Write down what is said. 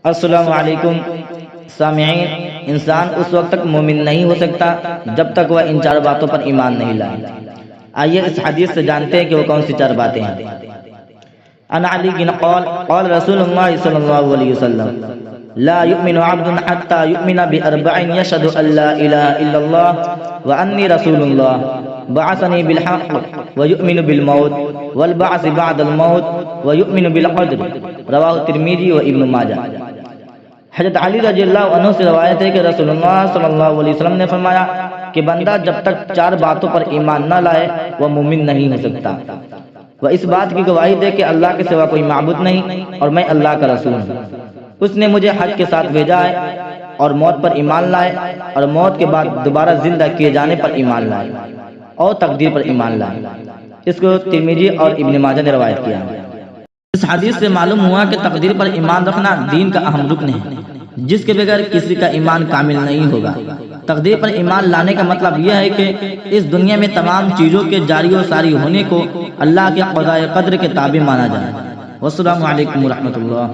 السلام علیکم سامعین، انسان اس وقت تک مومن نہیں ہو سکتا جب تک وہ ان چار باتوں پر ایمان نہیں لائے۔ آئیے اس حدیث سے جانتے ہیں کہ وہ کون سی چار باتیں ہیں۔ ان علی بن قال قال رسول اللہ صلی اللہ علیہ وسلم لا يؤمن عبد حتى يؤمن بأربع يشهد أن لا إله إلا الله وأني رسول الله بعثني بالحق ويؤمن بالموت والبعث بعد الموت ويؤمن بالقدر، رواہ ترمذی و ابن ماجہ۔ حضرت علی رضی اللہ عنہ سے روایت ہے کہ رسول اللہ صلی اللہ علیہ وسلم نے فرمایا کہ بندہ جب تک چار باتوں پر ایمان نہ لائے وہ مومن نہیں ہو سکتا۔ وہ اس بات کی گواہی دے کہ اللہ کے سوا کوئی معبود نہیں اور میں اللہ کا رسول ہوں، اس نے مجھے حق کے ساتھ بھیجا ہے، اور موت پر ایمان لائے، اور موت کے بعد دوبارہ زندہ کیے جانے پر ایمان لائے، اور تقدیر پر ایمان لائے۔ اس کو ترمذی اور ابن ماجہ نے روایت کیا۔ اس حدیث سے معلوم ہوا کہ تقدیر پر ایمان رکھنا دین کا اہم رکن ہے، جس کے بغیر کسی کا ایمان کامل نہیں ہوگا۔ تقدیر پر ایمان لانے کا مطلب یہ ہے کہ اس دنیا میں تمام چیزوں کے جاری و ساری ہونے کو اللہ کے قضاء قدر کے تابع مانا جائے۔ والسلام علیکم ورحمۃ اللہ۔